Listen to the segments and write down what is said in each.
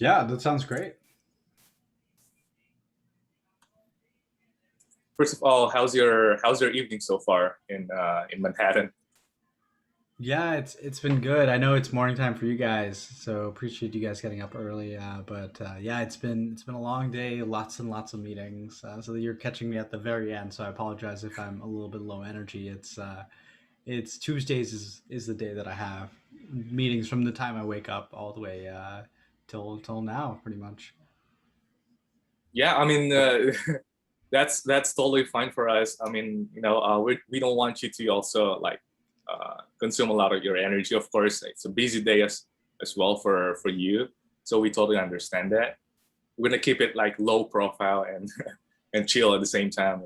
Yeah, that sounds great. First of all, how's your evening so far in Manhattan? Yeah, it's been good. I know it's morning time for you guys, so appreciate you guys getting up early. But yeah, it's been a long day, lots and lots of meetings. So you're catching me at the very end. So I apologize if I'm a little bit low energy. It's Tuesdays is the day that I have meetings from the time I wake up all the way till now, pretty much. Yeah, I mean that's totally fine for us. I mean, we don't want you to also like consume a lot of your energy. Of course, it's a busy day as well for you, so we totally understand that. We're gonna keep it like low profile and and chill at the same time.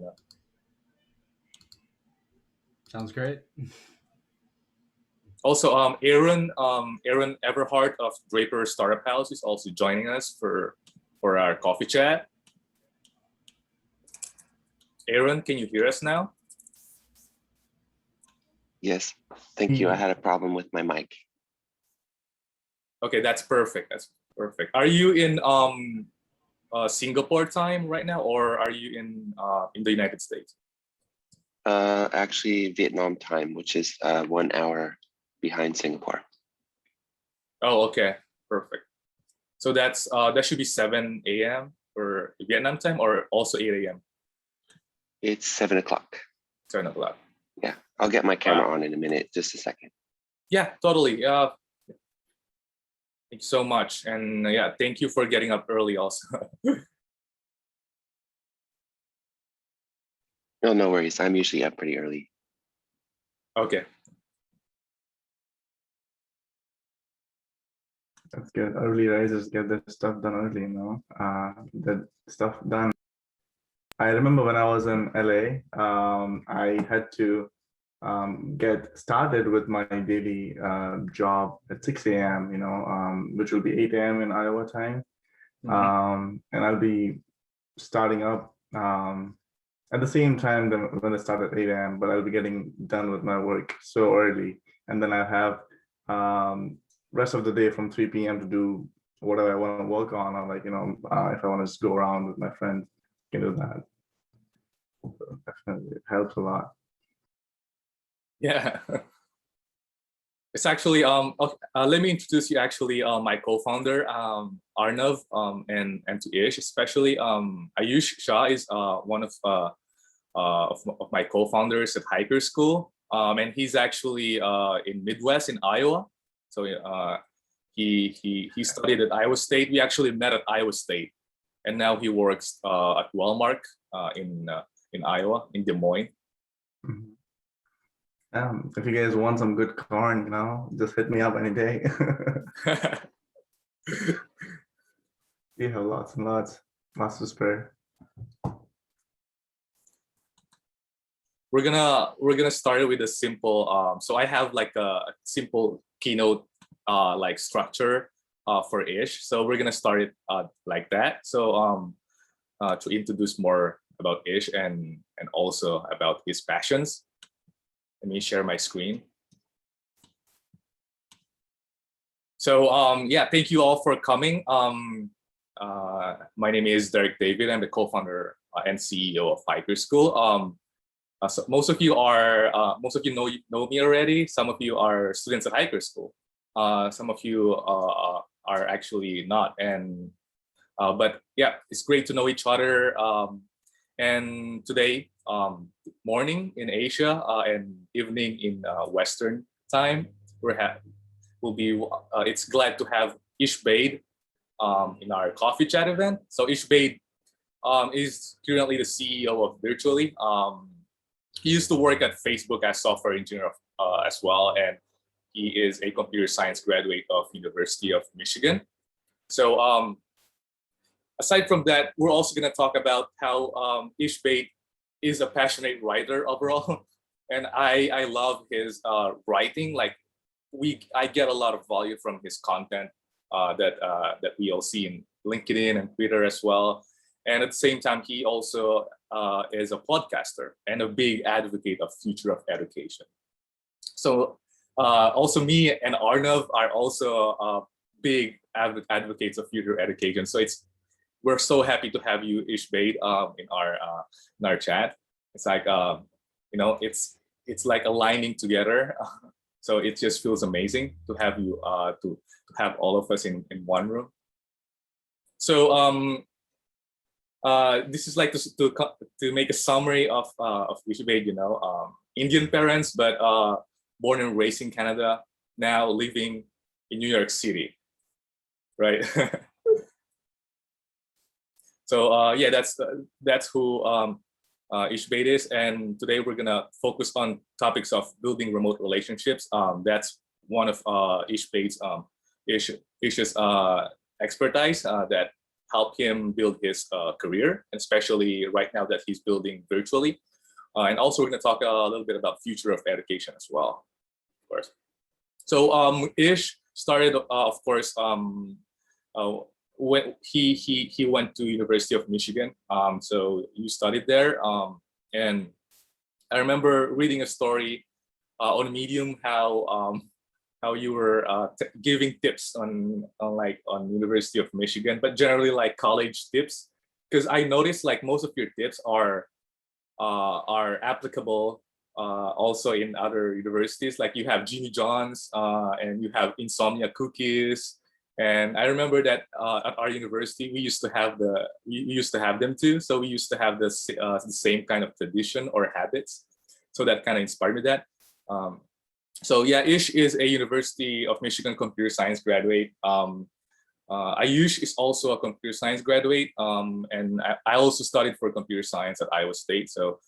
Sounds great. Also, Aaron Everhart of Draper Startup House is also joining us for our coffee chat. Aaron, can you hear us now? Yes, thank you. I had a problem with my mic. Okay, that's perfect. That's perfect. Are you in Singapore time right now, or are you in the United States? Actually, Vietnam time, which is 1 hour behind Singapore. Oh, okay, perfect. So that should be 7 a.m. for Vietnam time, or also 8 a.m. It's 7 o'clock. 7 o'clock. Yeah, I'll get my camera Wow. on in a minute. Just a second. Yeah, totally. Thank you so much, and yeah, thank you for getting up early also. No, no worries. I'm usually up pretty early. Okay. That's good. Early risers get their stuff done early. That stuff done. I remember when I was in LA, I had to get started with my daily job at 6 a.m., which will be 8 a.m. in Iowa time. And I'll be starting up at the same time when I start at 8 a.m., but I'll be getting done with my work so early. And then I have rest of the day from 3 p.m. to do whatever I want to work on, or if I want to just go around with my friends, I can do that. So definitely, it helps a lot. Yeah. It's actually okay, let me introduce you actually my co-founder Arnav and to Ish especially Ayush Shah is one of my co-founders at Hiker School and he's actually in Midwest in Iowa, so he studied at Iowa State. We actually met at Iowa State, and now he works at Walmart in Iowa in Des Moines. Mhm. If you guys want some good corn, just hit me up any day. We have lots and lots to spare. We're gonna start with a simple so I have like a simple keynote like structure for Ish, so we're gonna start it like that. So to introduce more about Ish and also about his passions, let me share my screen. So yeah, thank you all for coming. My name is Derek David. I'm the co-founder and CEO of Hiker School. So most of you know me already. Some of you are students at Hiker School. Some of you are actually not. And but yeah, it's great to know each other. And today, morning in Asia and evening in Western time, it's glad to have Ish Baid in our coffee chat event. So Ish Baid is currently the CEO of Virtually. He used to work at Facebook as software engineer as well, and he is a computer science graduate of University of Michigan. So aside from that, we're also going to talk about how Ishbait is a passionate writer overall, and I love his writing. Like I get a lot of value from his content that we all see in LinkedIn and Twitter as well. And at the same time, he also is a podcaster and a big advocate of future of education. So also me and Arnav are also big advocates of future education. So we're so happy to have you, Baid, in our chat. It's like it's like aligning together. So it just feels amazing to have you to have all of us in one room. So this is like to make a summary of Baid. Indian parents, but born and raised in Canada, now living in New York City, right? So yeah, that's who Baid is, and today we're gonna focus on topics of building remote relationships. That's one of Baid's Ish's expertise that help him build his career, and especially right now that he's building virtually. And also we're gonna talk a little bit about future of education as well, of course. So Ish started, of course, when he went to University of Michigan. So you studied there, and I remember reading a story on Medium how you were giving tips on University of Michigan, but generally like college tips, because I noticed like most of your tips are applicable also in other universities. Like you have Jimmy John's and you have insomnia cookies. And I remember that at our university we used to have them too. So we used to have the same kind of tradition or habits. So that kind of inspired me that. So yeah, Ish is a University of Michigan computer science graduate. Ayush is also a computer science graduate, and I also studied for computer science at Iowa State. So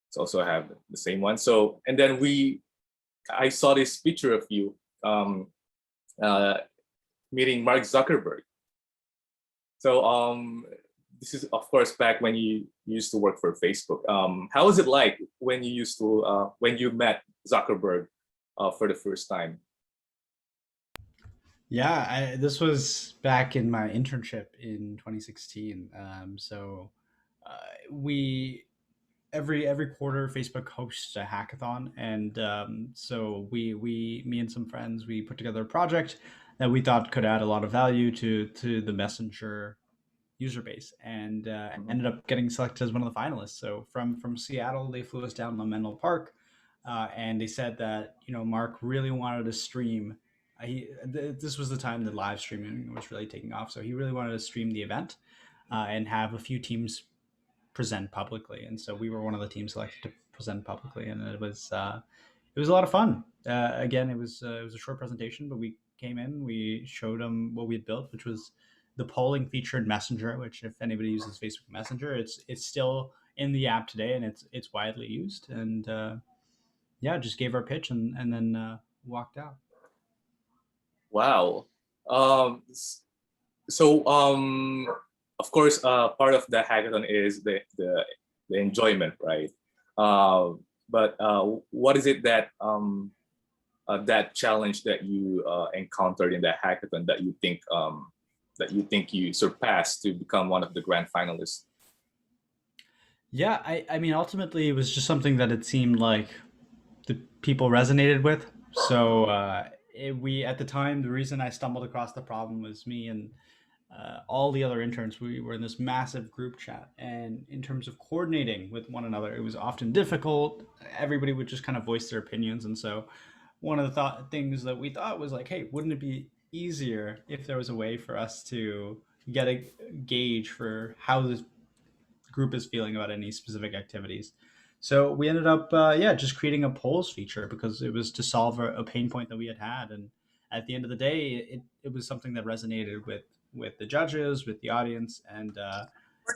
it's also have the same one. So and then I saw this picture of you meeting Mark Zuckerberg. So this is of course back when you used to work for Facebook. How was it like when you met Zuckerberg for the first time? Yeah, this was back in my internship in 2016. We every quarter Facebook hosts a hackathon, and so me and some friends, we put together a project that we thought could add a lot of value to the Messenger user base, and ended up getting selected as one of the finalists. So from Seattle, they flew us down to Menlo Park, and they said that Mark really wanted to stream. This was the time that live streaming was really taking off, so he really wanted to stream the event and have a few teams present publicly. And so we were one of the teams selected to present publicly, and it was a lot of fun. Again, it was a short presentation, but we came in, we showed them what we had built, which was the polling feature in Messenger. Which, if anybody uses Facebook Messenger, it's still in the app today, and it's widely used. And yeah, just gave our pitch and then walked out. Wow. So of course, part of the hackathon is the enjoyment, right? But what is it that that challenge that you encountered in that hackathon that you think you surpassed to become one of the grand finalists? Yeah, I mean, ultimately, it was just something that it seemed like the people resonated with. So we at the time, the reason I stumbled across the problem was me and all the other interns. We were in this massive group chat, and in terms of coordinating with one another, it was often difficult. Everybody would just kind of voice their opinions, and so one of the things that we thought was like, hey, wouldn't it be easier if there was a way for us to get a gauge for how this group is feeling about any specific activities? So we ended up, just creating a polls feature because it was to solve a pain point that we had. And at the end of the day, it was something that resonated with the judges, with the audience, and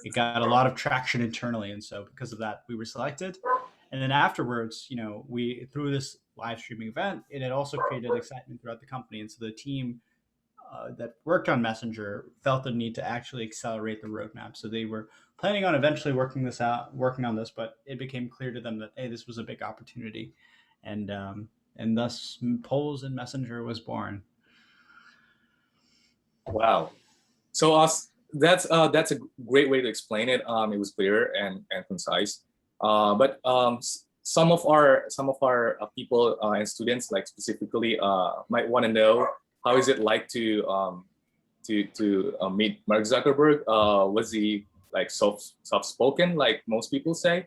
it got a lot of traction internally. And so because of that, we were selected. And then afterwards, we through this live streaming event, it had also created excitement throughout the company. And so the team that worked on Messenger felt the need to actually accelerate the roadmap. So they were planning on eventually working on this, but it became clear to them that, hey, this was a big opportunity, and thus polls in Messenger was born. Wow. So that's a great way to explain it. It was clear and concise. But some of our people and students, like specifically, might want to know how is it like to meet Mark Zuckerberg? Was he like soft spoken, like most people say?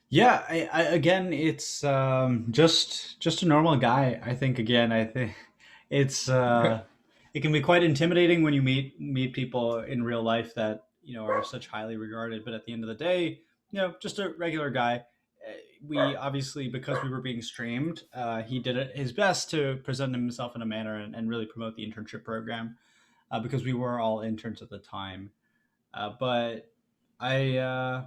Yeah, again, it's just a normal guy. I think again, I think it's it can be quite intimidating when you meet people in real life that are such highly regarded. But at the end of the day, just a regular guy. We obviously, because we were being streamed, he did his best to present himself in a manner and really promote the internship program, because we were all interns at the time. But I.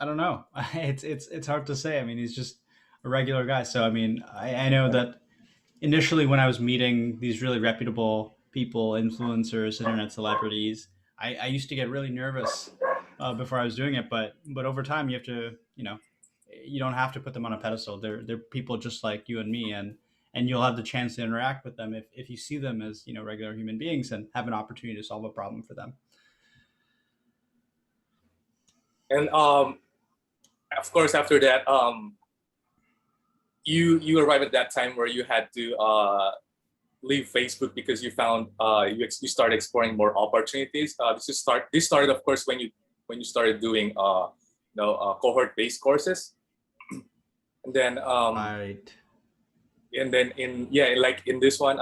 I don't know. It's hard to say. I mean, he's just a regular guy. So I mean, I know that initially when I was meeting these really reputable people, influencers, internet celebrities, I used to get really nervous before I was doing it. But over time, you have to you don't have to put them on a pedestal. They're people just like you and me, and you'll have the chance to interact with them if you see them as regular human beings and have an opportunity to solve a problem for them. And of course, after that, you arrived at that time where you had to leave Facebook because you found you started exploring more opportunities. This started, of course, when you started doing cohort based courses, and then Right. like in this one,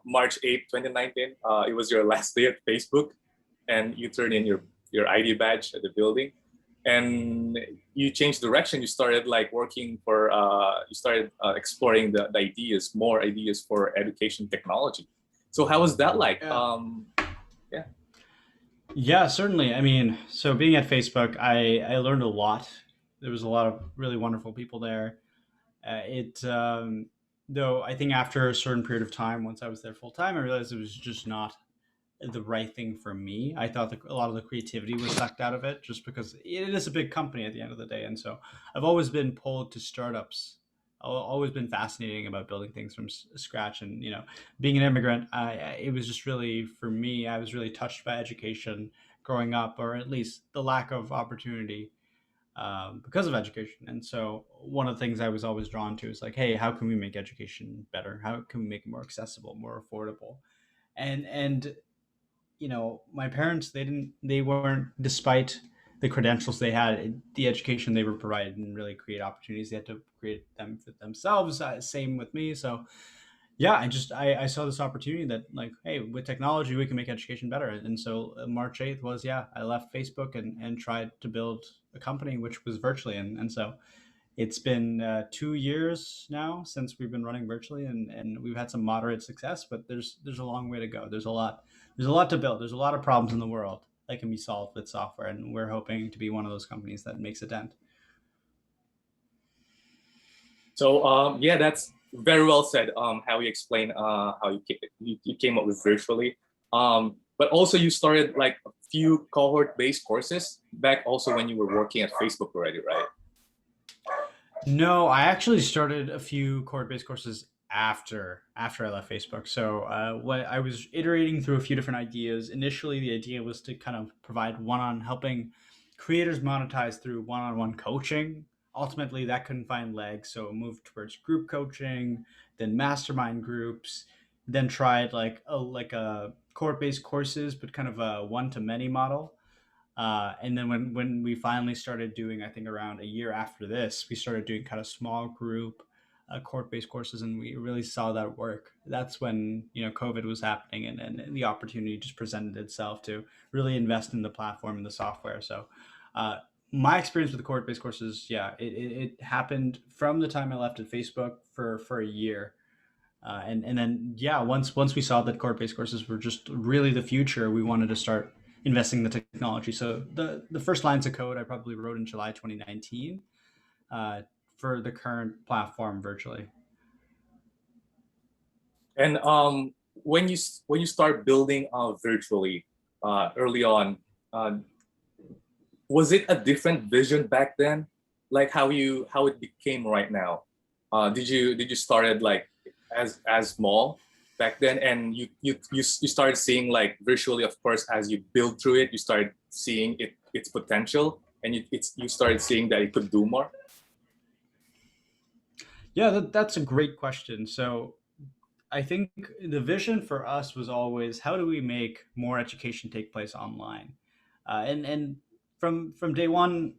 March 8th, 2019, it was your last day at Facebook, and you turned in your ID badge at the building, and you changed direction. You started like working for you started exploring the ideas, more ideas for education technology. So how was that like? Yeah. Yeah. Yeah, certainly. I mean, so being at Facebook, I learned a lot. There was a lot of really wonderful people there. It though I think after a certain period of time, once I was there full time, I realized it was just not the right thing for me. I thought a lot of the creativity was sucked out of it just because it is a big company at the end of the day. And so I've always been pulled to startups. I've always been fascinating about building things from scratch. And, being an immigrant, it was just really, for me, I was really touched by education growing up, or at least the lack of opportunity because of education. And so one of the things I was always drawn to is like, hey, how can we make education better? How can we make it more accessible, more affordable? And my parents, they weren't, despite the credentials they had, the education they were provided and really create opportunities, they had to create them for themselves. Same with me. So yeah, I saw this opportunity that, like, hey, with technology we can make education better. And so March 8th was, yeah, I left Facebook and tried to build a company which was virtually. And so it's been 2 years now since we've been running virtually, and we've had some moderate success, but there's a long way to go. There's a lot to build. There's a lot of problems in the world that can be solved with software, and we're hoping to be one of those companies that makes a dent. So yeah, that's very well said. How you explain how you came up with virtually. But also you started like a few cohort based courses back also when you were working at Facebook already, right? No, I actually started a few cohort-based courses after I left Facebook. So what I was iterating through a few different ideas. Initially, the idea was to kind of provide helping creators monetize through one-on-one coaching. Ultimately, that couldn't find legs, so moved towards group coaching, then mastermind groups, then tried like a cohort-based courses, but kind of a one-to-many model. And then when we finally started doing, I think around a year after this, we started doing kind of small group court-based courses, and we really saw that work. That's when COVID was happening, and the opportunity just presented itself to really invest in the platform and the software. So uh, my experience with the court-based courses, yeah, it happened from the time I left at Facebook for a year. And then yeah, once we saw that court-based courses were just really the future, we wanted to start investing in the technology. So the first lines of code I probably wrote in July 2019 uh, for the current platform virtually. And when you start building virtually early on, uh, was it a different vision back then, like how it became right now? Did you started like as small back then, and you started seeing like virtually, of course, as you build through it, you started seeing its potential, and you started seeing that it could do more. Yeah, that's a great question. So I think the vision for us was always how do we make more education take place online, and from day one,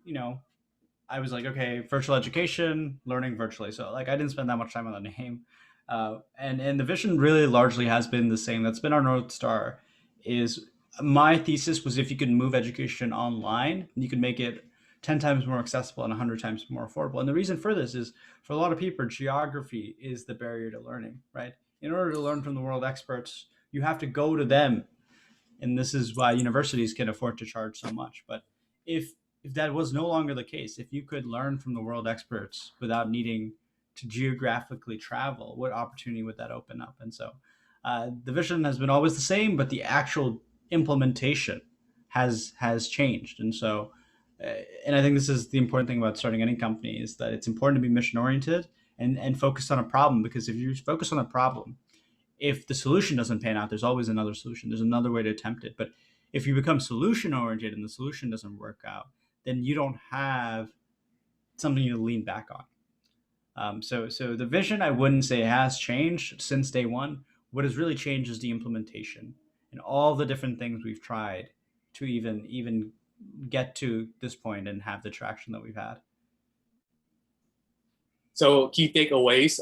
I was like, okay, virtual education, learning virtually. So like I didn't spend that much time on the name, and the vision really largely has been the same. That's been our north star. Is my thesis was if you could move education online, you could make it 10 times more accessible and 100 times more affordable. And the reason for this is for a lot of people, geography is the barrier to learning. Right? In order to learn from the world experts, you have to go to them, and this is why universities can afford to charge so much. But if if that was no longer the case, if you could learn from the world experts without needing to geographically travel, what opportunity would that open up? And so the vision has been always the same, but the actual implementation has changed. And so, and I think this is the important thing about starting any company is that it's important to be mission oriented and focused on a problem, because if you focus on a problem, if the solution doesn't pan out, there's always another solution. There's another way to attempt it. But if you become solution oriented and the solution doesn't work out, then you don't have something to lean back on. So the vision, I wouldn't say has changed since day one. What has really changed is the implementation and all the different things we've tried to even get to this point and have the traction that we've had. So key takeaways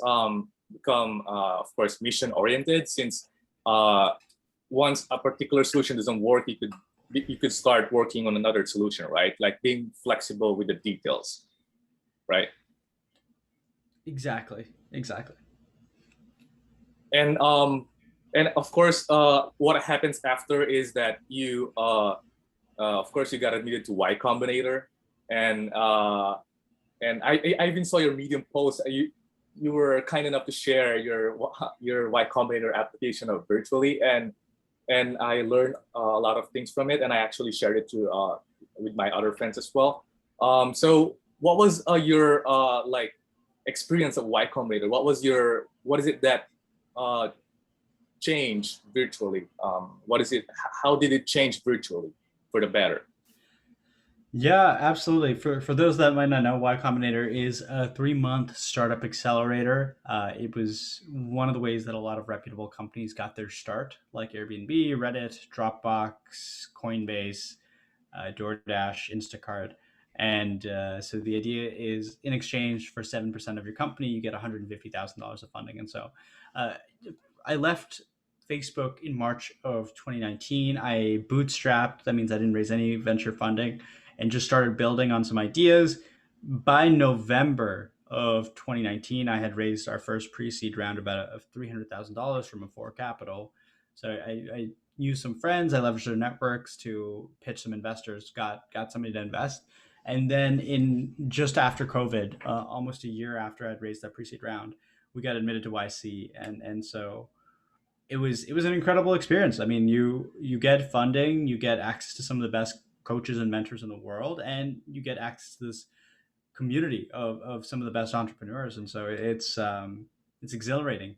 become, of course, mission oriented. Since uh, once a particular solution doesn't work, you could start working on another solution, right? Like being flexible with the details, right? Exactly. And of course, what happens after is that of course, you got admitted to Y Combinator, and I even saw your Medium post. You were kind enough to share your Y Combinator application of virtually, and I learned a lot of things from it, and I actually shared it to with my other friends as well. So what was your like experience of Y Combinator? What is it that uh, changed virtually? What is it? How did it change virtually for the better? Yeah, absolutely. For those that might not know, Y Combinator is a 3 month startup accelerator. It was one of the ways that a lot of reputable companies got their start, like Airbnb, Reddit, Dropbox, Coinbase, DoorDash, Instacart. And so the idea is in exchange for 7% of your company, you get $150,000 of funding. And so uh, I left Facebook in March of 2019. I bootstrapped. That means I didn't raise any venture funding and just started building on some ideas. By November of 2019, I had raised our first pre-seed round about of $300,000 from a four capital. So I used some friends. I leveraged their networks to pitch some investors. Got somebody to invest, and then in just after COVID, almost a year after I'd raised that pre-seed round, we got admitted to YC, and so it was an incredible experience. I mean, you get funding, you get access to some of the best coaches and mentors in the world, and you get access to this community of some of the best entrepreneurs, and so it's exhilarating.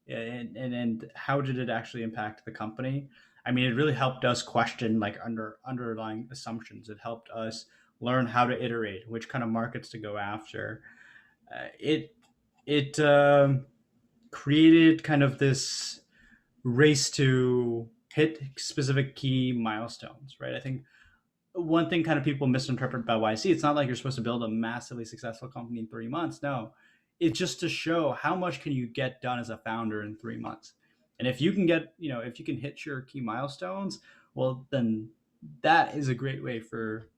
And how did it actually impact the company? I mean, it really helped us question like underlying assumptions. It helped us learn how to iterate, which kind of markets to go after. It created kind of this race to hit specific key milestones, right? I think one thing kind of people misinterpret about YC, it's not like you're supposed to build a massively successful company in 3 months. No, it's just to show how much can you get done as a founder in 3 months. And if you can if you can hit your key milestones, well, then that is a great way for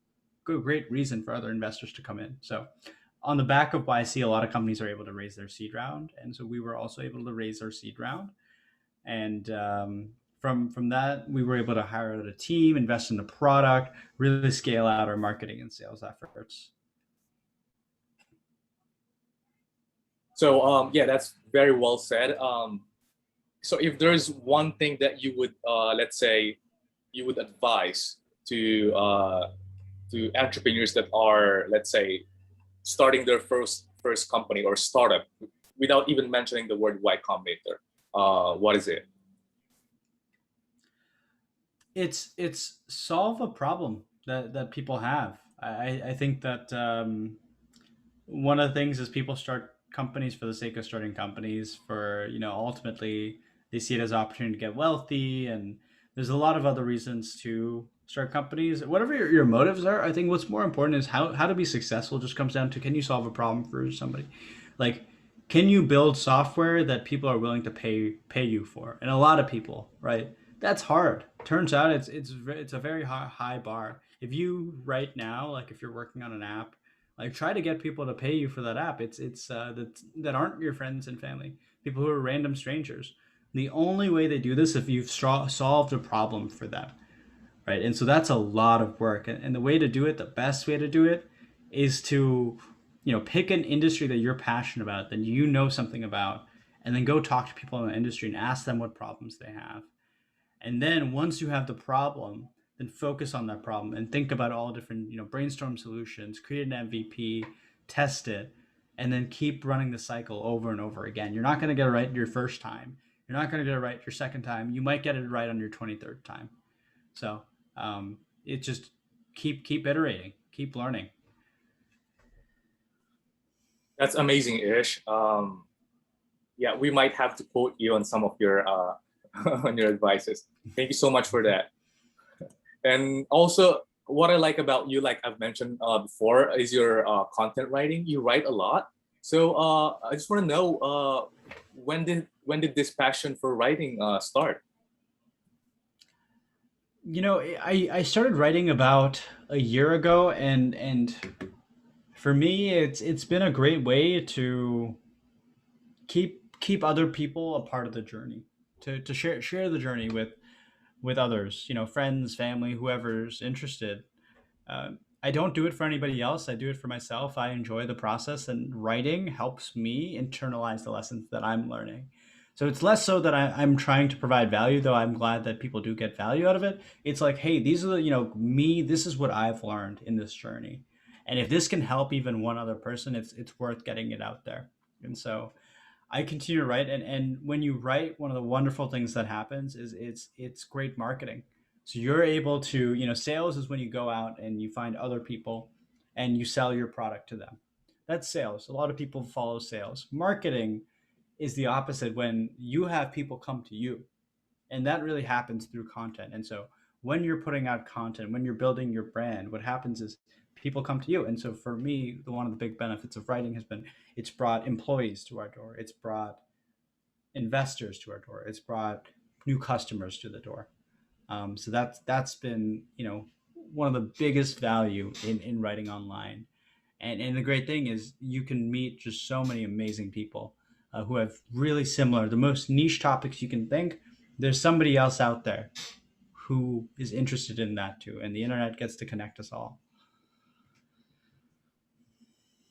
great reason for other investors to come in. So on the back of YC, a lot of companies are able to raise their seed round. And so we were also able to raise our seed round, and from that we were able to hire out a team, invest in the product, really scale out our marketing and sales efforts. So yeah, that's very well said. So if there's one thing that you would, let's say, you would advise to entrepreneurs that are, let's say, starting their first company or startup, without even mentioning the word Y Combinator, what is it? It's solve a problem that people have. I think that one of the things is people start companies for the sake of starting companies. For ultimately they see it as an opportunity to get wealthy, and there's a lot of other reasons to start companies. Whatever your motives are, I think what's more important is how to be successful. Just comes down to, can you solve a problem for somebody? Like, can you build software that people are willing to pay you for? And a lot of people, right? That's hard. Turns out it's a very high bar. If you right now, like if you're working on an app, like try to get people to pay you for that app. It's that aren't your friends and family, people who are random strangers. The only way they do this if you've solved a problem for them, right? And so that's a lot of work. And the way to do it, the best way to do it, is to pick an industry that you're passionate about, that you know something about, and then go talk to people in the industry and ask them what problems they have. And then once you have the problem, then focus on that problem and think about all different, brainstorm solutions, create an MVP, test it, and then keep running the cycle over and over again. You're not going to get it right your first time. You're not going to get it right your second time. You might get it right on your 23rd time. So it just keep iterating, keep learning. That's amazing, Ish. Yeah, we might have to quote you on some of your on your advices. Thank you so much for that. And also, what I like about you, like I've mentioned before, is your content writing. You write a lot. So I just want to know when did this passion for writing start? I started writing about a year ago, and for me it's been a great way to keep other people a part of the journey, to share the journey with others, friends, family, whoever's interested. I don't do it for anybody else. I do it for myself. I enjoy the process, and writing helps me internalize the lessons that I'm learning. So it's less so that I'm trying to provide value, though I'm glad that people do get value out of it. It's like, hey, these are the, me, this is what I've learned in this journey. And if this can help even one other person, it's worth getting it out there. And so I continue to write, and when you write, one of the wonderful things that happens is it's great marketing. So you're able to, sales is when you go out and you find other people and you sell your product to them. That's sales. A lot of people follow sales. Marketing is the opposite, when you have people come to you, and that really happens through content. And so when you're putting out content, when you're building your brand, what happens is people come to you. And so for me, one of the big benefits of writing has been, it's brought employees to our door, it's brought investors to our door, it's brought new customers to the door. So that's been, one of the biggest value in writing online. And the great thing is you can meet just so many amazing people who have really similar, the most niche topics you can think. There's somebody else out there who is interested in that too, and the internet gets to connect us all.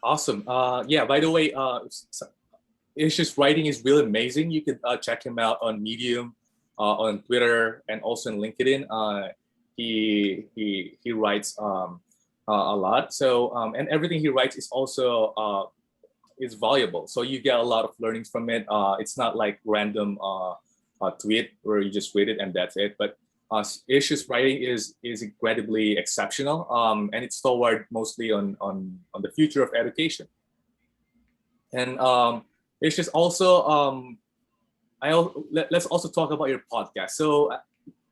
Awesome. Yeah. By the way, Ish's writing is really amazing. You can check him out on Medium, on Twitter, and also on LinkedIn. He writes a lot. So and everything he writes is also is valuable. So you get a lot of learnings from it. It's not like random tweet where you just read it and that's it. But Ish's writing is incredibly exceptional, and it's toward mostly on the future of education. And it's just also let's also talk about your podcast. So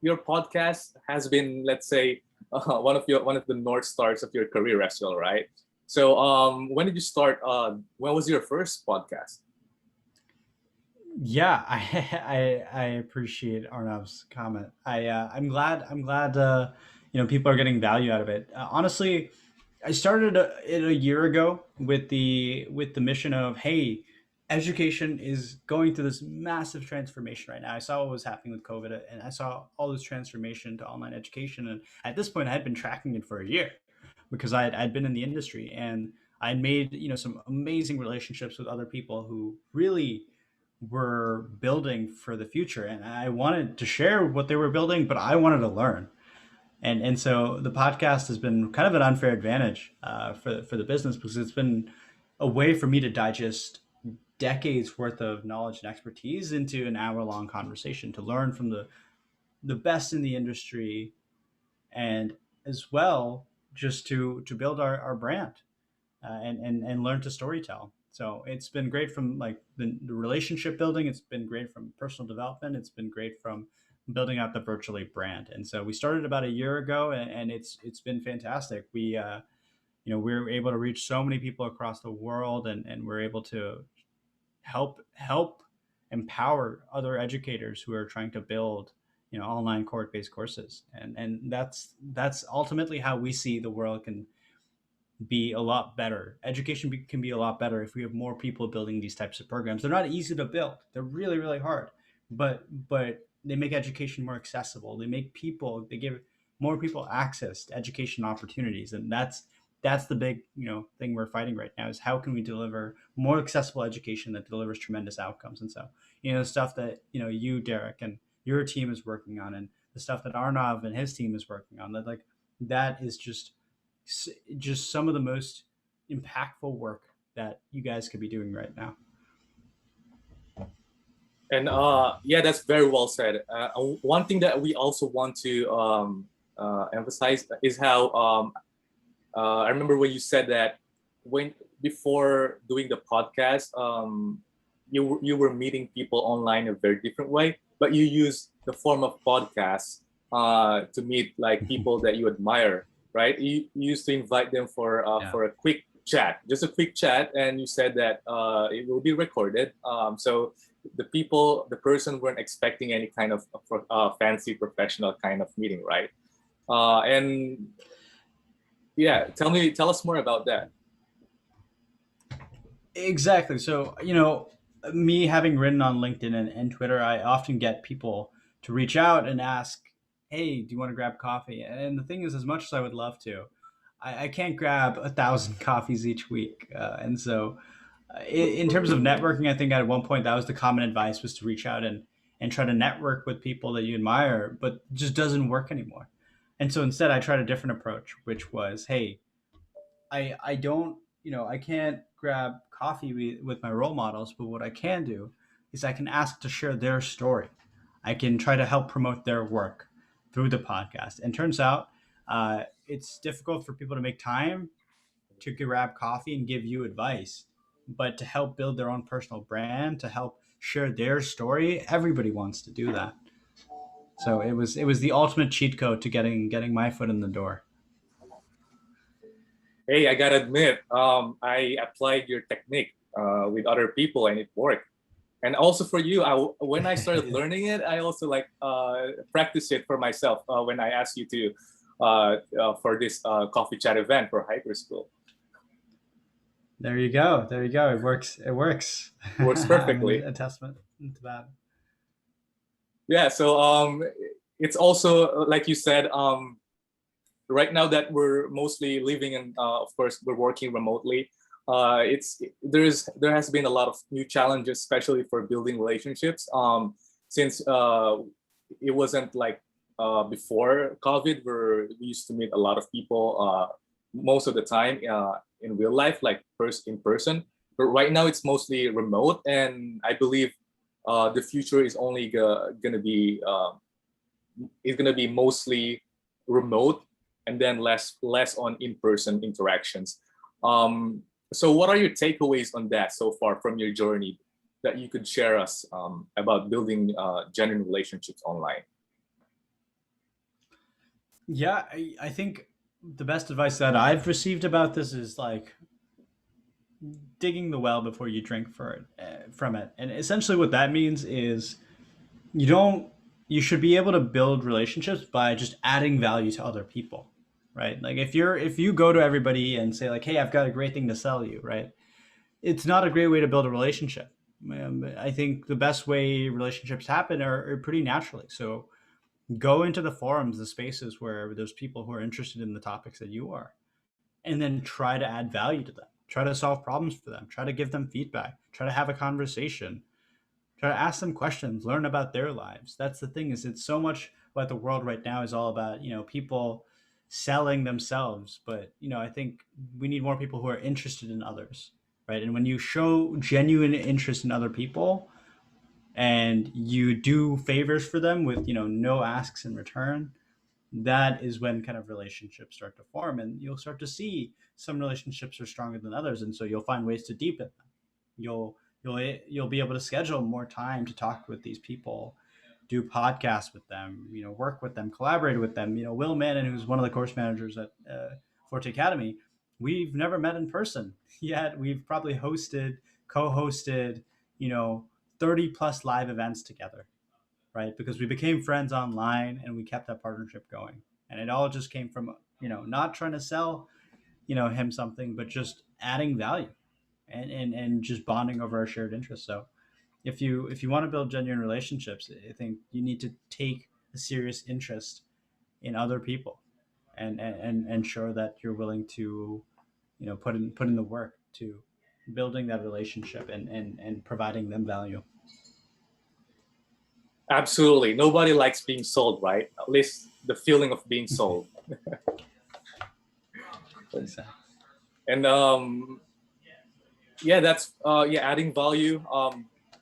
your podcast has been, let's say, one of the north stars of your career as well, right? So when did you start? When was your first podcast? Yeah, I appreciate Arnav's comment. I'm glad people are getting value out of it. Honestly, I started it a year ago with the mission of, hey, education is going through this massive transformation right now. I saw what was happening with COVID, and I saw all this transformation to online education. And at this point, I had been tracking it for a year because I'd been in the industry, and I'd made some amazing relationships with other people who really were building for the future, and I wanted to share what they were building, but I wanted to learn. And so the podcast has been kind of an unfair advantage for the business, because it's been a way for me to digest decades worth of knowledge and expertise into an hour long conversation, to learn from the best in the industry, and as well just to build our brand, and learn to storytell. So it's been great from like the relationship building. It's been great from personal development. It's been great from building out the virtually brand. And so we started about a year ago, and it's been fantastic. We're able to reach so many people across the world, and we're able to help empower other educators who are trying to build online court-based courses, and that's ultimately how we see the world can be a lot better. Can be a lot better if we have more people building these types of programs. They're not easy to build. They're really, really hard, but they make education more accessible. They give more people access to education opportunities, and that's the big thing we're fighting right now is how can we deliver more accessible education that delivers tremendous outcomes. And so the stuff that you, Derek, and your team is working on, and the stuff that Arnav and his team is working on, that is just some of the most impactful work that you guys could be doing right now. And yeah, that's very well said. One thing that we also want to emphasize is how I remember when you said that when before doing the podcast, you were meeting people online in a very different way, but you use the form of podcasts to meet like people that you admire, right? You used to invite them for a quick chat, just a quick chat, and you said that it will be recorded. So the person weren't expecting any kind of fancy professional kind of meeting, right? And yeah, tell us more about that. Exactly. So, me having written on LinkedIn and Twitter, I often get people to reach out and ask, hey, do you want to grab coffee? And the thing is, as much as I would love to, I can't grab 1,000 coffees each week. And so, in terms of networking, I think at one point that was the common advice, was to reach out and try to network with people that you admire, but it just doesn't work anymore. And so instead, I tried a different approach, which was, hey, I don't, I can't grab coffee with my role models, but what I can do is I can ask to share their story. I can try to help promote their work through the podcast. And turns out it's difficult for people to make time to grab coffee and give you advice, but to help build their own personal brand, to help share their story, everybody wants to do that. So it was the ultimate cheat code to getting my foot in the door. Hey, I gotta admit, I applied your technique with other people and it worked. And also for you, when I started learning it, I also like practice it for myself when I asked you to for this coffee chat event for hyper school. There you go. There you go. It works. It works. Works I mean, perfectly. a testament to that. Yeah. So it's also like you said. Right now that we're mostly living in, of course, we're working remotely. There has been a lot of new challenges, especially for building relationships. Since it wasn't like before COVID, where we used to meet a lot of people most of the time in real life, like in person. But right now it's mostly remote, and I believe the future is only gonna be mostly remote, and then less on in-person interactions. So what are your takeaways on that so far from your journey that you could share us about building genuine relationships online? Yeah, I think the best advice that I've received about this is like digging the well before you drink from it. And essentially, what that means is you don't you should be able to build relationships by just adding value to other people, right? Like if you go to everybody and say like, hey, I've got a great thing to sell you, right? It's not a great way to build a relationship. I think the best way relationships happen are pretty naturally. So go into the forums, the spaces where there's people who are interested in the topics that you are, and then try to add value to them. Try to solve problems for them. Try to give them feedback. Try to have a conversation. Try to ask them questions. Learn about their lives. That's the thing, is it's so much about the world right now is all about people selling themselves. But I think we need more people who are interested in others, right? And when you show genuine interest in other people, and you do favors for them with no asks in return, that is when kind of relationships start to form, and you'll start to see some relationships are stronger than others, and so you'll find ways to deepen them. You'll be able to schedule more time to talk with these people, do podcasts with them, work with them, collaborate with them. Will Mannon, who's one of the course managers at Forte Academy, we've never met in person yet. We've probably co-hosted, 30 plus live events together, right? Because we became friends online and we kept that partnership going. And it all just came from, not trying to sell, him something, but just adding value and just bonding over our shared interests. So if you want to build genuine relationships, I think you need to take a serious interest in other people and ensure that you're willing to, put in the work to building that relationship and providing them value. Absolutely. Nobody likes being sold, right? At least the feeling of being sold. Exactly. And yeah, that's adding value.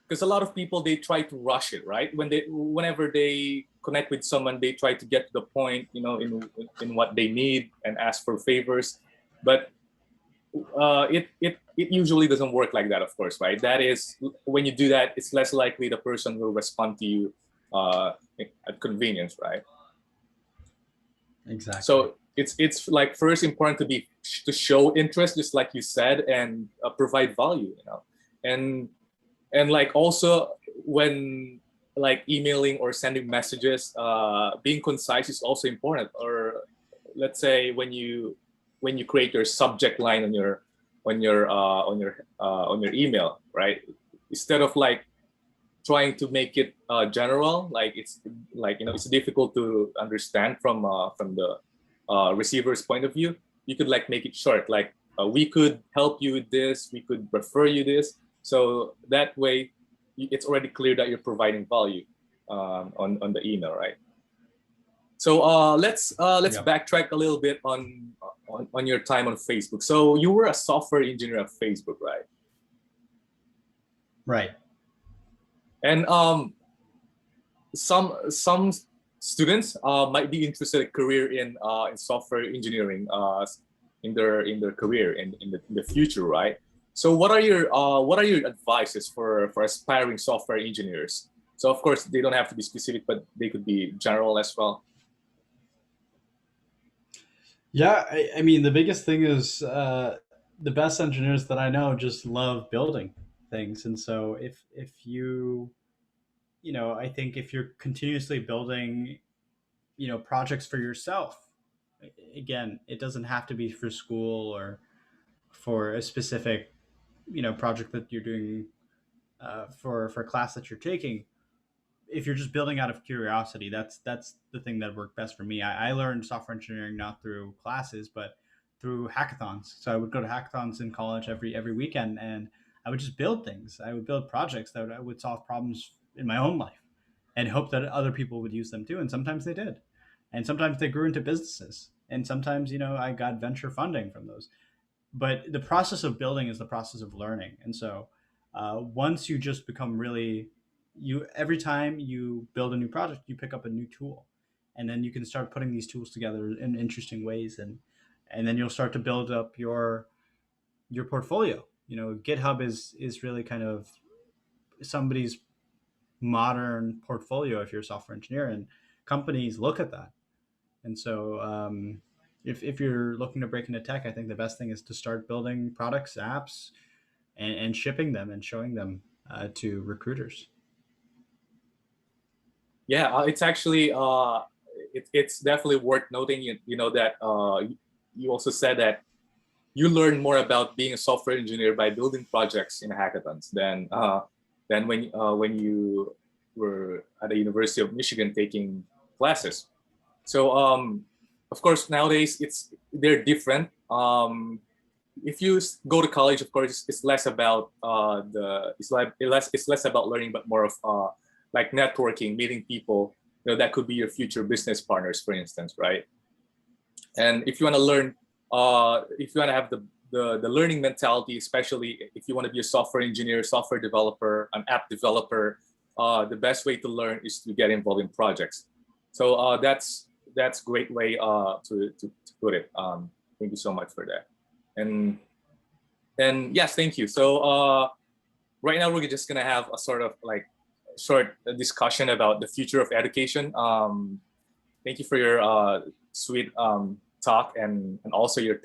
Because a lot of people, they try to rush it, right? Whenever they connect with someone, they try to get to the point, in what they need and ask for favors. But it usually doesn't work like that, of course, right? That is, when you do that, it's less likely the person will respond to you at convenience, right? Exactly. So it's like first important to show interest, just like you said, and provide value, and like also when like emailing or sending messages, being concise is also important. Or let's say when you create your subject line on your email, right? Instead of like trying to make it general, like it's like it's difficult to understand from the receiver's point of view. You could like make it short, like we could help you with this, we could refer you this, so that way it's already clear that you're providing value on the email, right? So let's Yep. backtrack a little bit on your time on Facebook. So you were a software engineer at Facebook, right? Right. And some students might be interested in career in software engineering in their career in the future, right? So what are your advices for aspiring software engineers? So of course they don't have to be specific, but they could be general as well. Yeah, I mean, the biggest thing is the best engineers that I know just love building things, and so if I think if you're continuously building, projects for yourself, again, it doesn't have to be for school or for a specific, project that you're doing for a class that you're taking. If you're just building out of curiosity, that's the thing that worked best for me. I learned software engineering not through classes, but through hackathons. So I would go to hackathons in college every weekend, and I would just build things. I would build projects that would solve problems in my own life, and hope that other people would use them too. And sometimes they did, and sometimes they grew into businesses, and sometimes I got venture funding from those. But the process of building is the process of learning, and so once you just become really you every time you build a new project, you pick up a new tool, and then you can start putting these tools together in interesting ways, and then you'll start to build up your portfolio. GitHub is really kind of somebody's modern portfolio if you're a software engineer, and companies look at that. And so if you're looking to break into tech, I think the best thing is to start building products, apps, and shipping them and showing them to recruiters. Yeah, it's actually it's definitely worth noting. That you also said that you learn more about being a software engineer by building projects in hackathons than when you were at the University of Michigan taking classes. So of course nowadays they're different. If you go to college, of course, it's less about it's less about learning, but more of like networking, meeting people. That could be your future business partners, for instance, right? And if you want to learn, if you want to have the learning mentality, especially if you want to be a software engineer, software developer, an app developer, the best way to learn is to get involved in projects. So that's a great way to put it. Thank you so much for that. And yes, thank you. So right now we're just gonna have a sort of like short discussion about the future of education. Thank you for your sweet talk and also your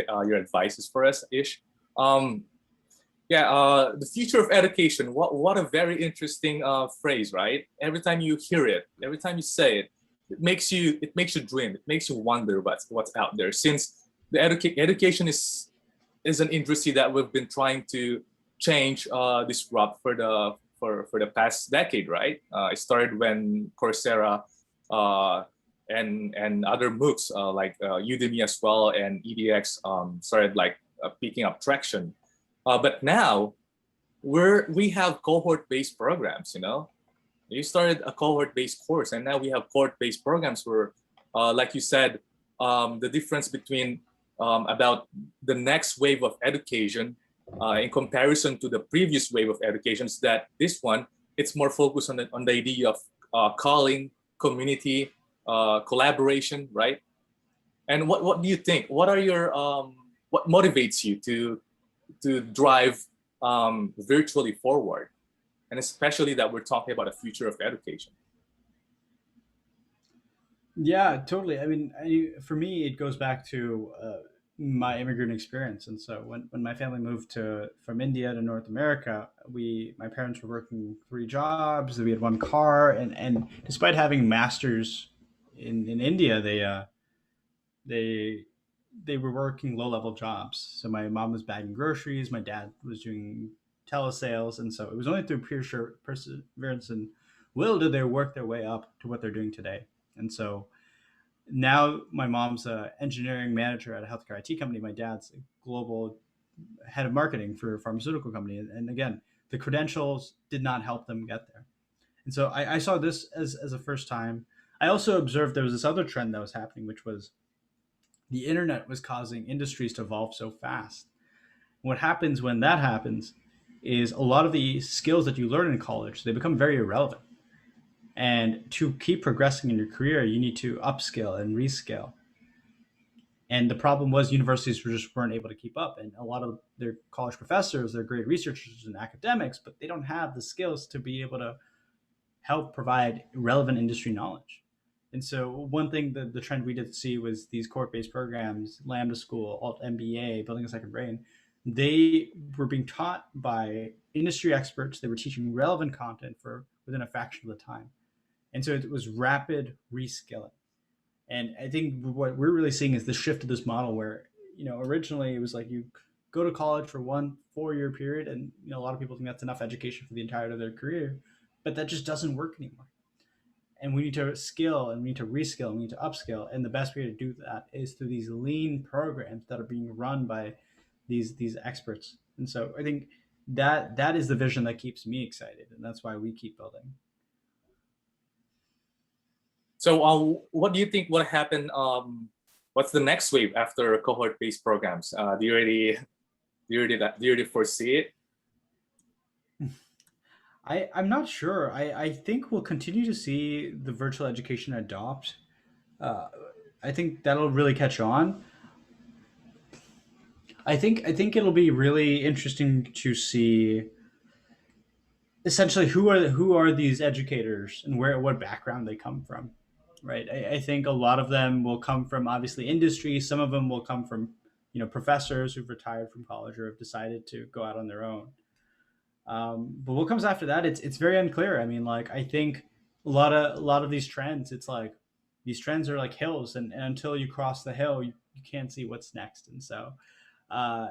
advices for us, Ish. Um, the future of education. What a very interesting phrase, right? Every time you hear it, every time you say it, it makes you dream. It makes you wonder what's out there. Since the education is an industry that we've been trying to change, disrupt for the past decade, right? It started when Coursera uh, and other MOOCs like Udemy as well and EDX started like picking up traction. But now we have cohort-based programs. You know, you started a cohort-based course, and now we have cohort-based programs where, like you said, the difference between about the next wave of education in comparison to the previous wave of education is that this one it's more focused on the idea of calling, community, collaboration, right? And what do you think? What are your what motivates you to drive virtually forward, and especially that we're talking about a future of education? Yeah, totally. I mean, for me, it goes back to my immigrant experience. And so when my family moved to from India to North America, my parents were working three jobs. We had one car, and despite having masters in India, they they were working low level jobs. So my mom was bagging groceries, my dad was doing telesales, and so it was only through pure perseverance and will did they work their way up to what they're doing today. And so now my mom's a engineering manager at a healthcare IT company. My dad's a global head of marketing for a pharmaceutical company. And again, the credentials did not help them get there. And so I saw this as a first time. I also observed there was this other trend that was happening, which was the internet was causing industries to evolve so fast. What happens when that happens is a lot of the skills that you learn in college, they become very irrelevant. And to keep progressing in your career, you need to upskill and reskill. And the problem was universities just weren't able to keep up. And a lot of their college professors, they're great researchers and academics, but they don't have the skills to be able to help provide relevant industry knowledge. And so one thing that the trend we did see was these court-based programs, Lambda School, Alt MBA, Building a Second Brain. They were being taught by industry experts. They were teaching relevant content for within a fraction of the time. And so it was rapid reskilling. And I think what we're really seeing is the shift of this model where, originally it was like you go to college for 1 4 year period, and a lot of people think that's enough education for the entirety of their career, but that just doesn't work anymore. And we need to skill and we need to reskill and we need to upskill. And the best way to do that is through these lean programs that are being run by these experts. And so I think that is the vision that keeps me excited, and that's why we keep building. So, what do you think will happen? What's the next wave after cohort-based programs? Do you already foresee it? I'm not sure. I think we'll continue to see the virtual education adopt. Uh, I think that'll really catch on. I think it'll be really interesting to see essentially who are these educators and what background they come from, right? I think a lot of them will come from obviously industry. Some of them will come from professors who've retired from college or have decided to go out on their own. But what comes after that, it's very unclear. I mean, like I think a lot of these trends, it's like these trends are like hills, and until you cross the hill, you can't see what's next. And so uh,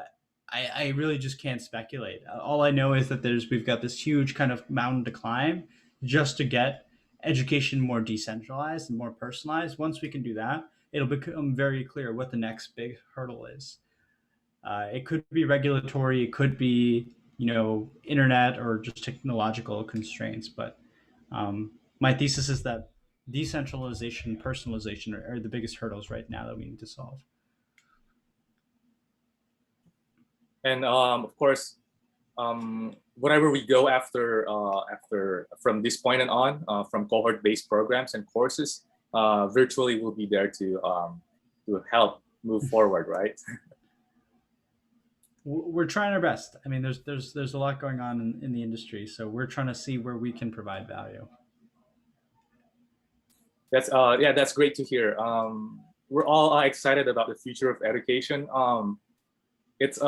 I really just can't speculate. All I know is that we've got this huge kind of mountain to climb just to get education more decentralized and more personalized. Once we can do that, it'll become very clear what the next big hurdle is. It could be regulatory, it could be internet or just technological constraints. But my thesis is that decentralization, personalization are the biggest hurdles right now that we need to solve. And of course, whenever we go after from this point and on, from cohort-based programs and courses, virtually will be there to help move forward, right? we're trying our best. I mean, there's a lot going on in the industry, so we're trying to see where we can provide value. That's yeah, that's great to hear. We're all excited about the future of education. It's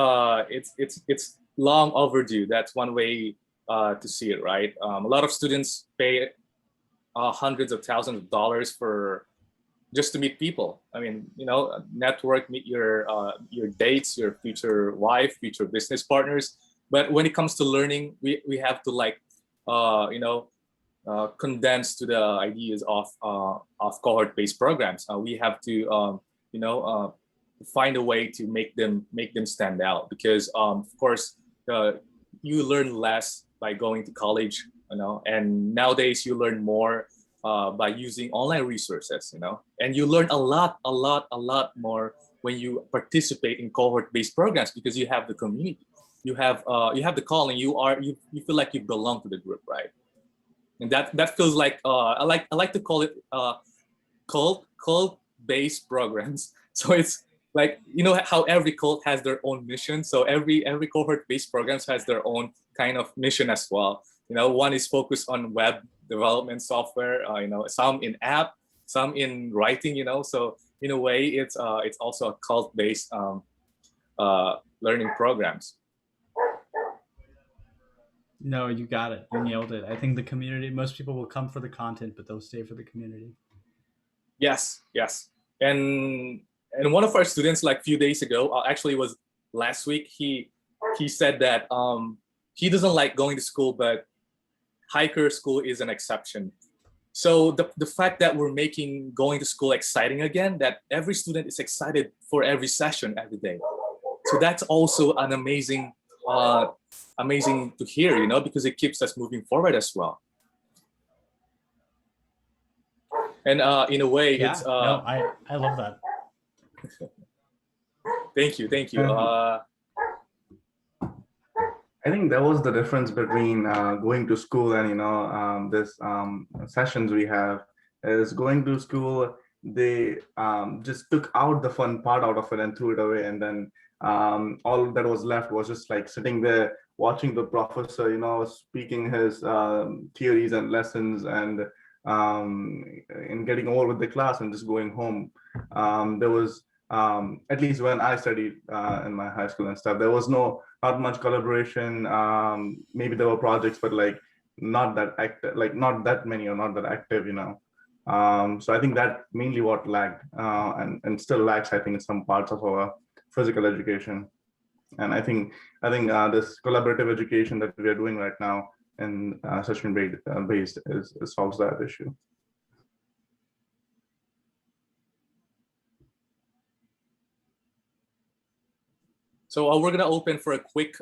long overdue. That's one way to see it, right? A lot of students pay hundreds of thousands of dollars for just to meet people. I mean, network, meet your dates, your future wife, future business partners. But when it comes to learning, we have to like, condense to the ideas of cohort-based programs. We have to, find a way to make them stand out because, of course, you learn less by going to college, and nowadays you learn more by using online resources, and you learn a lot more when you participate in cohort-based programs because you have the community, you have the calling, you feel like you belong to the group, right? And that feels like I like to call it cult-based programs. So it's like how every cult has their own mission. So every cohort-based programs has their own kind of mission as well. One is focused on web development software. Some in app, some in writing. So in a way, it's also a cult-based learning programs. No, you got it. You nailed it. I think the community. Most people will come for the content, but they'll stay for the community. Yes, yes. And one of our students, like a few days ago, actually was last week. He said that he doesn't like going to school, but hiker school is an exception. So the fact that we're making going to school exciting again, that every student is excited for every session every day. So that's also an amazing to hear, because it keeps us moving forward as well. And in a way, Yeah. it's No, I love that. Thank you. I think that was the difference between going to school and this sessions we have is going to school. They just took out the fun part out of it and threw it away, and then all that was left was just like sitting there watching the professor, speaking his theories and lessons, and getting over with the class and just going home. There was at least when I studied in my high school and stuff, there was not much collaboration. Maybe there were projects, but like not that active, like not that many or not that active, So I think that mainly what lagged and still lacks, I think, in some parts of our physical education. And I think this collaborative education that we are doing right now in session based solves that issue. So we're gonna open for a quick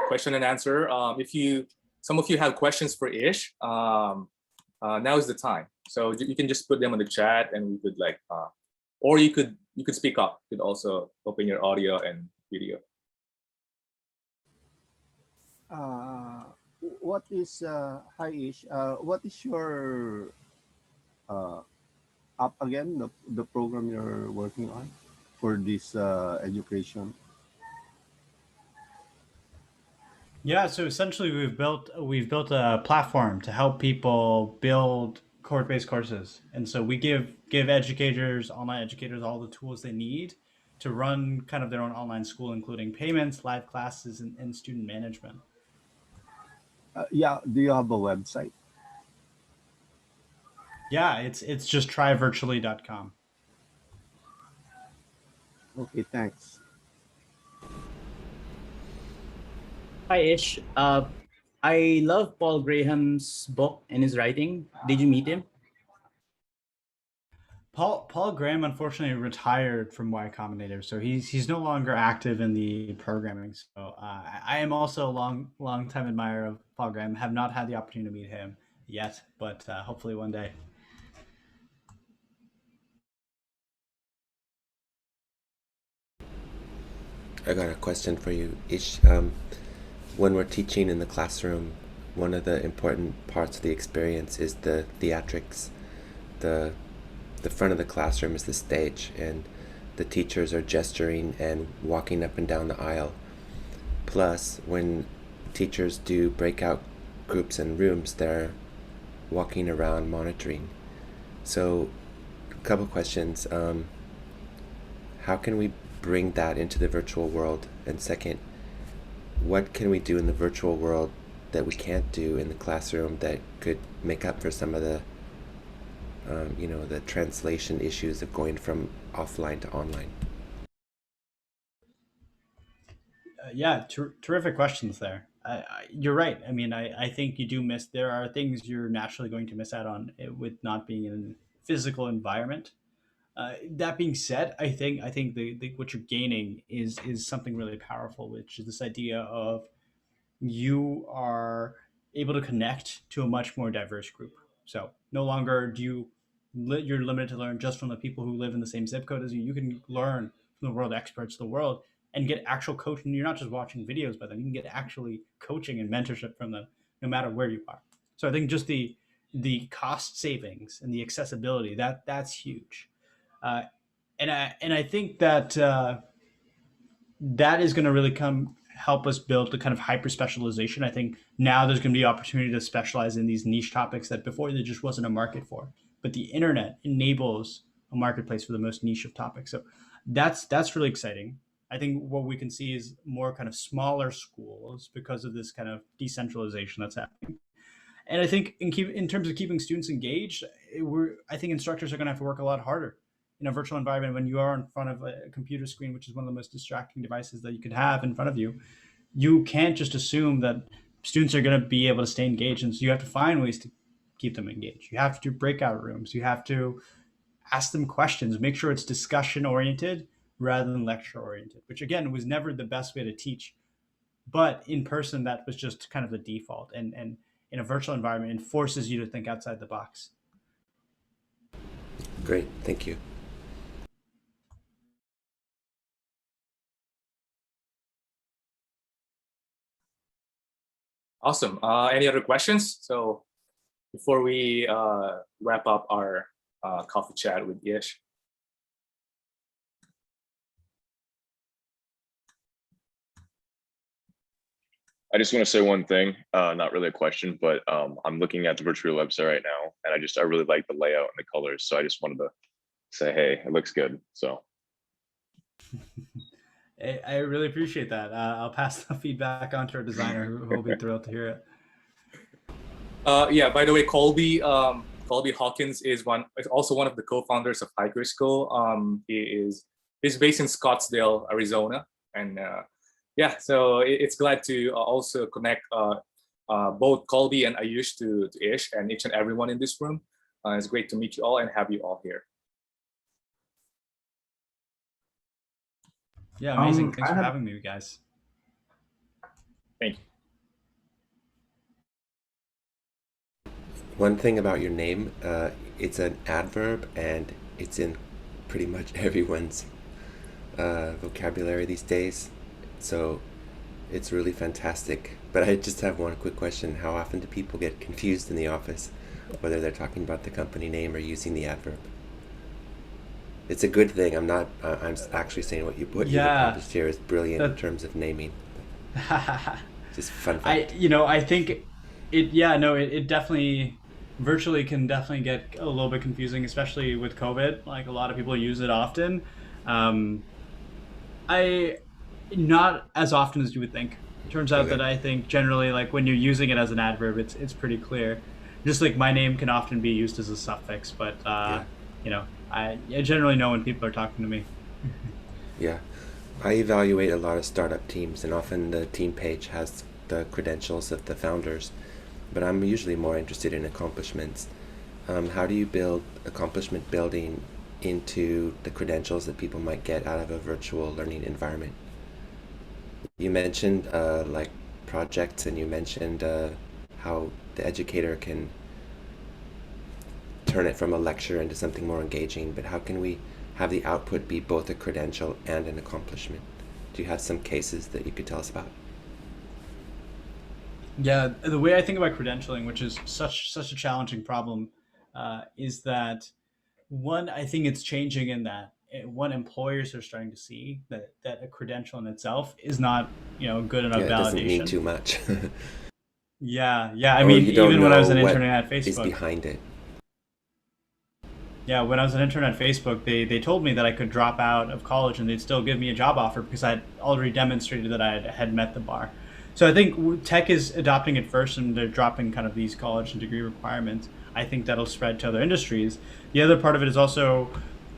question and answer. If some of you have questions for Ish, now is the time. So you can just put them in the chat, and we could or you could speak up. You could also open your audio and video. What is hi Ish? What is your app again? The program you're working on for this education? Yeah, so essentially we've built a platform to help people build cohort-based courses. And so we give educators, online educators, all the tools they need to run kind of their own online school, including payments, live classes, and student management. Yeah, do you have a website? Yeah, it's just tryvirtually.com. Okay, thanks. Hi, Ish. I love Paul Graham's book and his writing. Did you meet him? Paul Graham unfortunately retired from Y Combinator, so he's no longer active in the programming. So I am also a long time admirer of Paul Graham. Have not had the opportunity to meet him yet, but hopefully one day. I got a question for you, Ish. When we're teaching in the classroom, one of the important parts of the experience is the theatrics. The front of the classroom is the stage, and the teachers are gesturing and walking up and down the aisle. Plus, when teachers do breakout groups and rooms, they're walking around monitoring. So, a couple questions. How can we bring that into the virtual world? And second, what can we do in the virtual world that we can't do in the classroom that could make up for some of the, the translation issues of going from offline to online? Yeah, terrific questions there. You're right. I mean, I think you do miss. There are things you're naturally going to miss out on with not being in a physical environment. That being said, I think the what you're gaining is something really powerful, which is this idea of you are able to connect to a much more diverse group. So no longer you're limited to learn just from the people who live in the same zip code as you. You can learn from the world experts of the world and get actual coaching. You're not just watching videos by them. You can get actually coaching and mentorship from them, no matter where you are. So I think just the cost savings and the accessibility that's huge. Uh, and I think that that is going to really come help us build the kind of hyper specialization. I think now there's going to be opportunity to specialize in these niche topics that before there just wasn't a market for. But the internet enables a marketplace for the most niche of topics. So that's really exciting. I think what we can see is more kind of smaller schools because of this kind of decentralization that's happening. And I think in terms of keeping students engaged, I think instructors are going to have to work a lot harder in a virtual environment when you are in front of a computer screen, which is one of the most distracting devices that you could have in front of you. You can't just assume that students are going to be able to stay engaged, and so you have to find ways to keep them engaged. You have to do breakout rooms. You have to ask them questions. Make sure it's discussion oriented rather than lecture oriented, which again was never the best way to teach. But in person, that was just kind of the default. And in a virtual environment, it forces you to think outside the box. Great, thank you. Awesome. Any other questions? So before we wrap up our coffee chat with Ish. I just want to say one thing, not really a question, but I'm looking at the virtual website right now, and I really like the layout and the colors. So I just wanted to say, hey, it looks good. So I really appreciate that. I'll pass the feedback on to our designer, who will be thrilled to hear it. Yeah. By the way, Colby Hawkins is also one of the co-founders of Hiker School. He's based in Scottsdale, Arizona, and yeah, so it's glad to also connect both Colby and Ayush to Ish and each and everyone in this room. It's great to meet you all and have you all here. Yeah, amazing. Thanks for having me, guys. Thank you. One thing about your name, it's an adverb and it's in pretty much everyone's vocabulary these days. So it's really fantastic. But I just have one quick question. How often do people get confused in the office, whether they're talking about the company name or using the adverb? It's a good thing. I'm actually saying what you've accomplished here is brilliant in terms of naming. Just fun fact. I think it definitely virtually can definitely get a little bit confusing, especially with COVID. Like a lot of people use it often. Not as often as you would think. It turns out that I think generally, like when you're using it as an adverb, it's pretty clear. Just like my name can often be used as a suffix, but I generally know when people are talking to me. Yeah, I evaluate a lot of startup teams, and often the team page has the credentials of the founders, but I'm usually more interested in accomplishments. How do you build accomplishment building into the credentials that people might get out of a virtual learning environment? You mentioned like projects, and you mentioned how the educator can turn it from a lecture into something more engaging, but how can we have the output be both a credential and an accomplishment? Do you have some cases that you could tell us about? Yeah, the way I think about credentialing, which is such a challenging problem, is that one, I think it's changing in that what employers are starting to see, that a credential in itself is not, good enough Yeah, it doesn't mean validation. too much. Yeah, yeah. I Or mean, you don't even when I was know an what intern at is Facebook, behind it. yeah, when I was an intern at Facebook, they told me that I could drop out of college and they'd still give me a job offer because I had already demonstrated that I had met the bar. So I think tech is adopting it first, and they're dropping kind of these college and degree requirements. I think that'll spread to other industries. The other part of it is also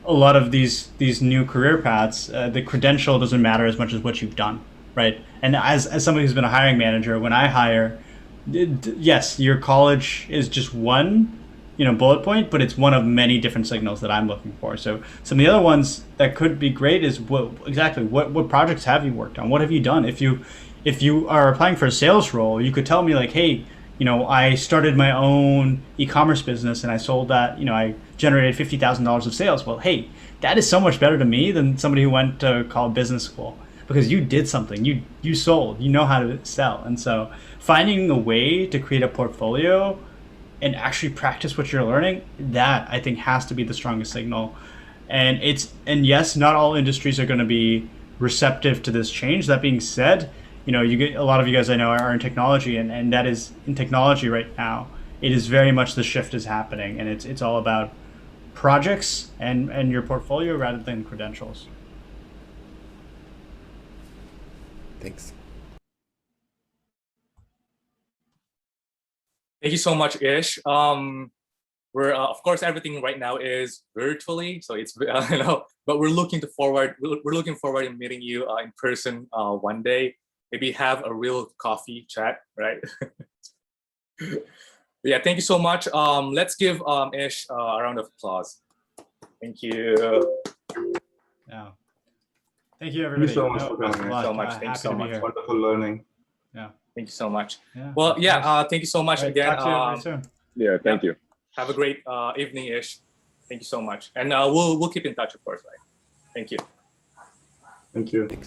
a lot of these new career paths. The credential doesn't matter as much as what you've done, right? And as somebody who's been a hiring manager, when I hire, yes, your college is just one, bullet point, but it's one of many different signals that I'm looking for. So some of the other ones that could be great is what projects have you worked on? What have you done? If you are applying for a sales role, you could tell me like, hey, I started my own e-commerce business and I sold that. I generated $50,000 of sales. Well, hey, that is so much better to me than somebody who went to college business school, because you did something. You sold. You know how to sell. And so finding a way to create a portfolio and actually practice what you're learning, that I think has to be the strongest signal. And yes, not all industries are going to be receptive to this change. That being said, you get a lot of you guys I know are in technology, and that is in technology right now. It is very much the shift is happening, and it's all about projects and your portfolio rather than credentials. Thanks. Thank you so much, Ish. We're of course everything right now is virtually, so it's but we're looking forward. We're looking forward to meeting you in person one day. Maybe have a real coffee chat, right? Yeah, thank you so much. Let's give Ish a round of applause. Thank you. Yeah. Thank you, Thank everybody. you so much No, for best of coming. luck. So much. Thank you Happy so to be much. here. Wonderful learning. Yeah. Thank you so much. Yeah. Well, of yeah. course. Thank you so much All right, again. talk to you very soon. Yeah, thank you. Have a great evening, Ish. Thank you so much, and we'll keep in touch, of course. Right? Thank you. Thank you. Thanks.